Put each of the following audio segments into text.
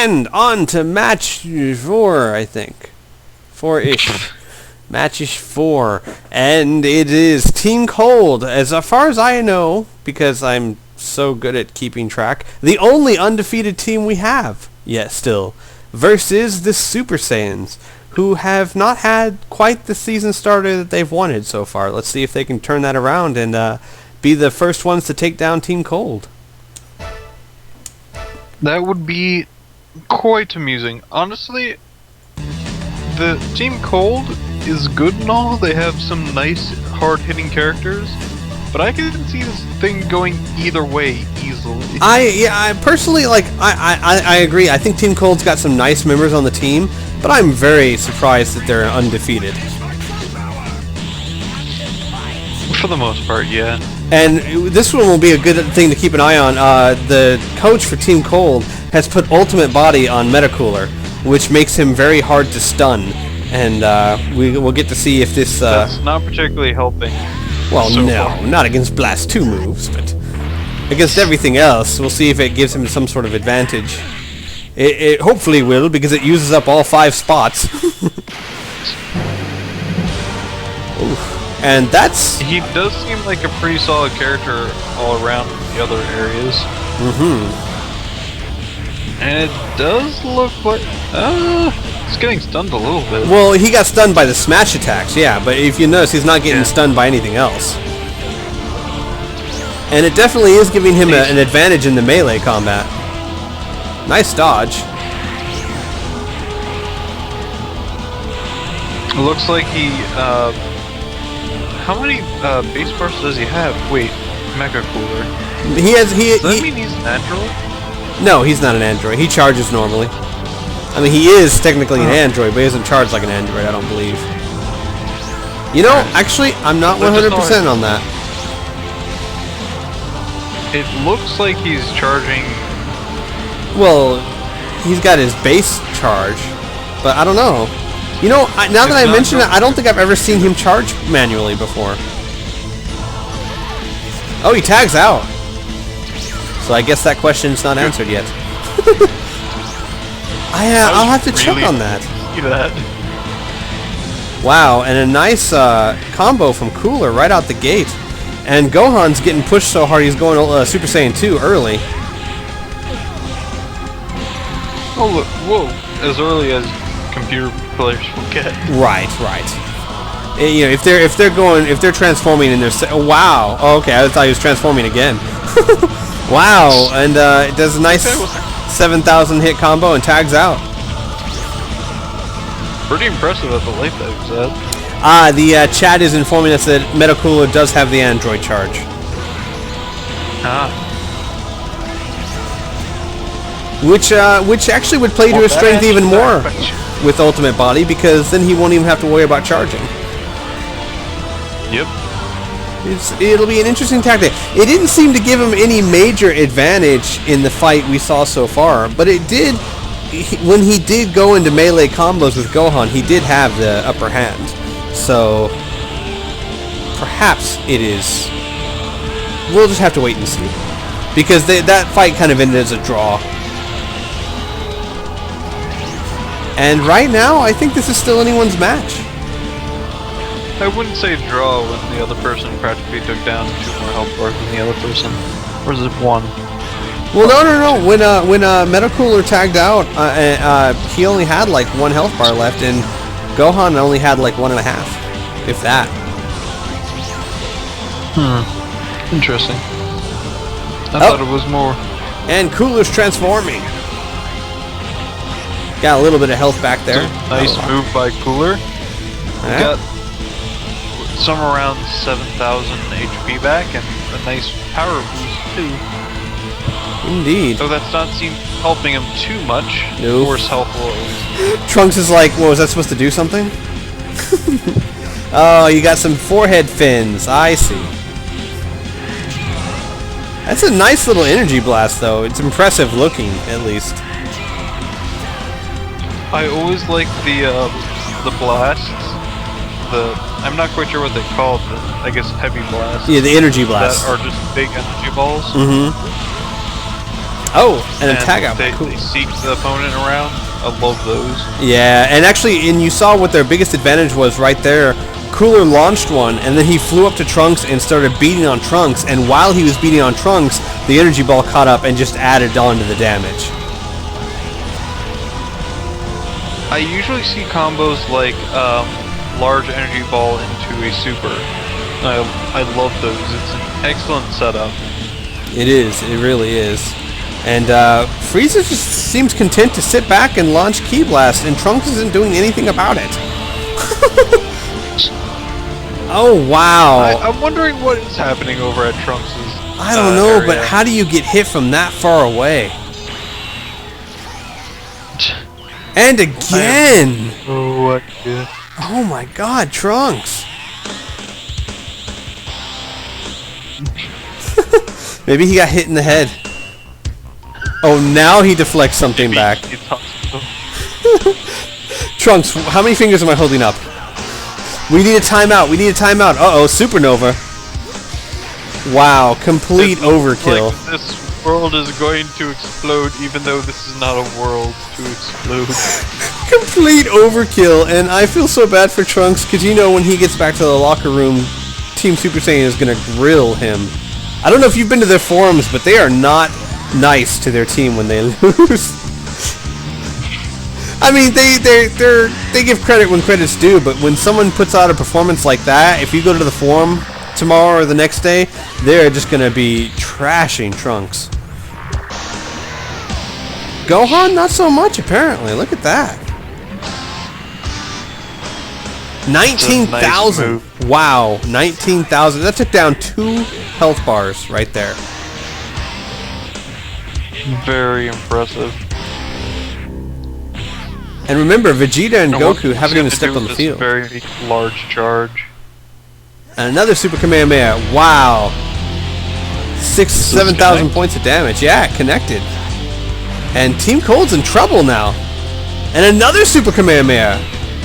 And on to match 4, I think. 4-ish. Match-ish 4. And it is Team Cold, as far as I know, because I'm so good at keeping track, the only undefeated team we have yet still, versus the Super Saiyans, who have not had quite the season starter that they've wanted so far. Let's see if they can turn that around and be the first ones to take down Team Cold. That would be quite amusing. Honestly, the Team Cold is good and all. They have some nice, hard-hitting characters, but I can see this thing going either way easily. I personally, like, I agree. I think Team Cold's got some nice members on the team, but I'm very surprised that they're undefeated. For the most part, yeah. And this one will be a good thing to keep an eye on. The coach for Team Cold has put Ultimate Body on Metacooler, which makes him very hard to stun. And we'll get to see if this... That's not particularly helping. Well, so no, far. not against Blast 2 moves, but against everything else. We'll see if it gives him some sort of advantage. It hopefully will, because it uses up all 5 spots. Oof. And that's... He does seem like a pretty solid character all around the other areas. Mm-hmm. And it does look like... he's getting stunned a little bit. Well, he got stunned by the smash attacks, yeah, but if you notice, he's not getting stunned by anything else. And it definitely is giving him an advantage in the melee combat. Nice dodge. It looks like he, how many base bars does he have? Wait, Mega Cooler. Does that mean he's an android? No, he's not an android. He charges normally. I mean, he is technically an android, but he doesn't charge like an android, I don't believe. You know, actually, I'm not 100% on that. It looks like he's charging... Well, he's got his base charge, but I don't know. You know, now that I mention it, I don't think I've ever seen him charge manually before. Oh, he tags out. So I guess that question's not answered yet. I'll have to check on that. Wow, and a nice combo from Cooler right out the gate. And Gohan's getting pushed so hard he's going Super Saiyan 2 early. Oh, look, whoa, as early as computer players will get. Right. You know, if they're transforming and they're oh, wow. Oh, okay, I thought he was transforming again. Wow, and it does a nice 7,000 hit combo and tags out. Pretty impressive at the late that he said. The chat is informing us that Metacooler does have the android charge. Which actually would play to his strength even more with Ultimate Body, because then he won't even have to worry about charging. Yep. It'll be an interesting tactic. It didn't seem to give him any major advantage in the fight we saw so far, but it did. When he did go into melee combos with Gohan, he did have the upper hand. So perhaps it is. We'll just have to wait and see, because that fight kind of ended as a draw. And right now, I think this is still anyone's match. I wouldn't say draw when the other person practically took down 2 more health bars than the other person. Or is it 1? Well, no. When Metacooler tagged out, he only had like 1 health bar left, and Gohan only had like 1.5, if that. Interesting. I thought it was more. And Cooler's transforming. Got a little bit of health back there. Nice move by Cooler. Got somewhere around 7,000 HP back and a nice power boost too. Indeed. So that's not helping him too much. No. Force health lows. Trunks is like, what, was that supposed to do something? Oh, you got some forehead fins. I see. That's a nice little energy blast, though. It's impressive looking, at least. I always like the blasts. I'm not quite sure what they call it, but I guess heavy blasts. Yeah, the energy blasts. That are just big energy balls. Mm-hmm. Oh, an And attack out. they, Cool. they seek the opponent around. I love those. Yeah, and actually, and you saw what their biggest advantage was right there. Cooler launched one, and then he flew up to Trunks and started beating on Trunks, and while he was beating on Trunks, the energy ball caught up and just added on to the damage. I usually see combos like large energy ball into a super. I love those. It's an excellent setup. It is, it really is. And Frieza just seems content to sit back and launch Ki Blast, and Trunks isn't doing anything about it. Oh, wow. I'm wondering what is happening over at Trunks' I don't know, area. but how do you get hit from that far away? And again! Oh, what? Yeah. Oh my god, Trunks! Maybe he got hit in the head. Oh, now he deflects something back. Trunks, how many fingers am I holding up? We need a timeout. We need a timeout. Uh-oh, Supernova. Wow, complete overkill. Like this world is going to explode, even though this is not a world to explode. Complete overkill, and I feel so bad for Trunks, because you know when he gets back to the locker room, Team Super Saiyan is going to grill him. I don't know if you've been to their forums, but they are not nice to their team when they lose. I mean, they give credit when credit's due, but when someone puts out a performance like that, if you go to the forum tomorrow or the next day, they're just going to be trashing Trunks. Gohan, not so much, apparently. Look at that. 19,000. Nice Wow, 19,000. That took down 2 health bars right there. Very impressive. And remember, Vegeta and And what Goku he's haven't even gonna stepped do on the with field. this very large charge. And another Super Kamehameha. Wow. 7,000 connect? points of damage. Yeah, connected. And Team Cold's in trouble now. And another Super Kamehameha.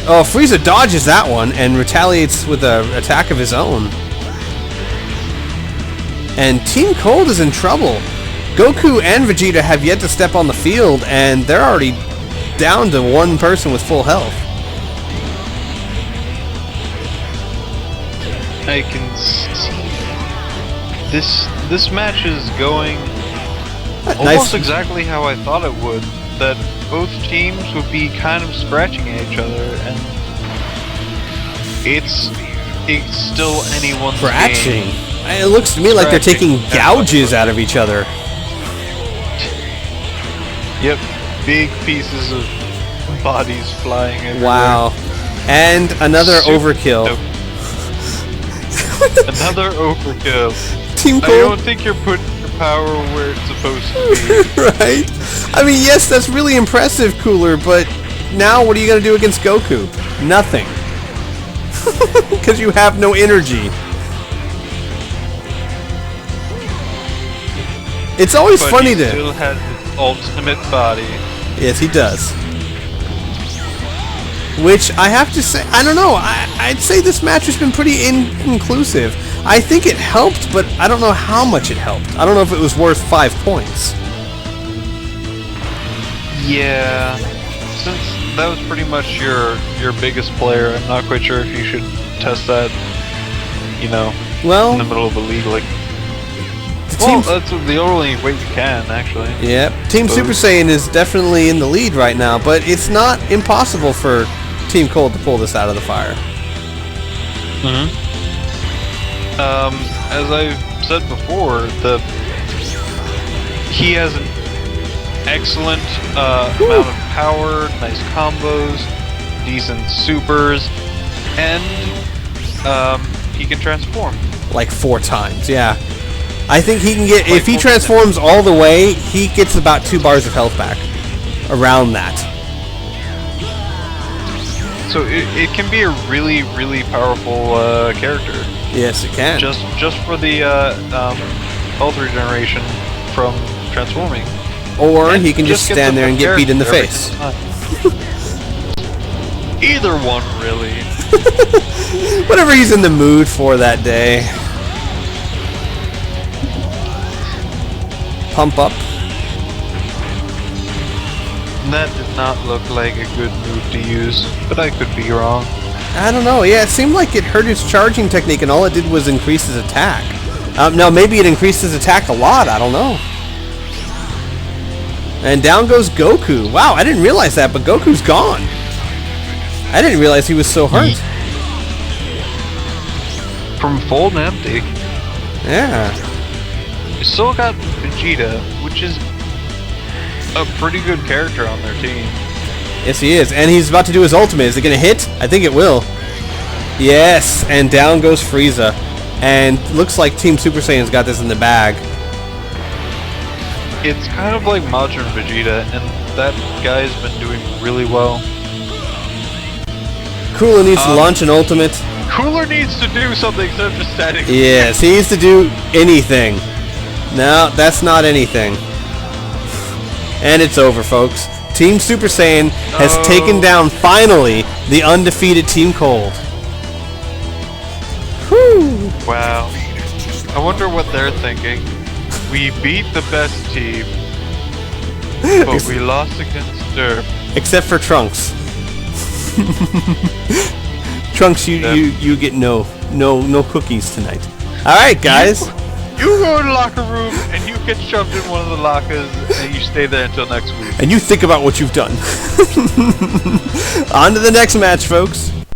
Oh, Frieza dodges that one and retaliates with an attack of his own. And Team Cold is in trouble. Goku and Vegeta have yet to step on the field, and they're already down to one person with full health. I can see this match is going almost exactly how I thought it would. That both teams would be kind of scratching at each other, and it's still anyone's Scratching. game. It looks to me like they're taking Scratching. gouges out of each other. Yep, big pieces of bodies flying everywhere. Wow. And another overkill. Nope. Another overkill. Team I Cold. don't think you're putting your power where it's supposed to be. Right? I mean, yes, that's really impressive, Cooler, but now what are you going to do against Goku? Nothing. Because you have no energy. It's always But funny he to... still has his ultimate body. Yes, he does. Which, I have to say, I don't know, I'd say this match has been pretty inconclusive. I think it helped, but I don't know how much it helped. I don't know if it was worth 5 points. Yeah. Since that was pretty much your biggest player, I'm not quite sure if you should test that, you know, Well, in the middle of a league like... the Well, team... that's the only way you can, actually. Yep. Team Super Saiyan is definitely in the lead right now, but it's not impossible for Team Cold to pull this out of the fire. As I've said before, he has an excellent amount of power, nice combos, decent supers, and he can transform. Like 4 times, yeah. I think he can get... Like If he 4 transforms all the way, he gets about 2 bars of health back. Around that. So it can be a really, really powerful character. Yes, it can. Just for the health regeneration from transforming. Or And he can just get stand the there and get beat in the character face. every time. Either one, really. Whatever he's in the mood for that day. Pump up. That did not look like a good move to use, but I could be wrong. I don't know. Yeah, it seemed like it hurt his charging technique, and all it did was increase his attack. No, maybe it increased his attack a lot. I don't know. And down goes Goku. Wow, I didn't realize that, but Goku's gone. I didn't realize he was so hurt. From full and empty. Yeah. You still got Vegeta, which is a pretty good character on their team. Yes, he is. And he's about to do his ultimate. Is it going to hit? I think it will. Yes. And down goes Frieza. And looks like Team Super Saiyan's got this in the bag. It's kind of like Majin Vegeta, and that guy's been doing really well. Cooler needs to launch an ultimate. Cooler needs to do something instead of just standing. Yes, he needs to do anything. No, that's not anything. And it's over, folks. Team Super Saiyan has taken down, finally, the undefeated Team Cold. Whew. Wow. I wonder what they're thinking. We beat the best team, but we lost against Derp. Except for Trunks. Trunks, you get no cookies tonight. All right, guys. You go in the locker room and you get shoved in one of the lockers and you stay there until next week. And you think about what you've done. On to the next match, folks.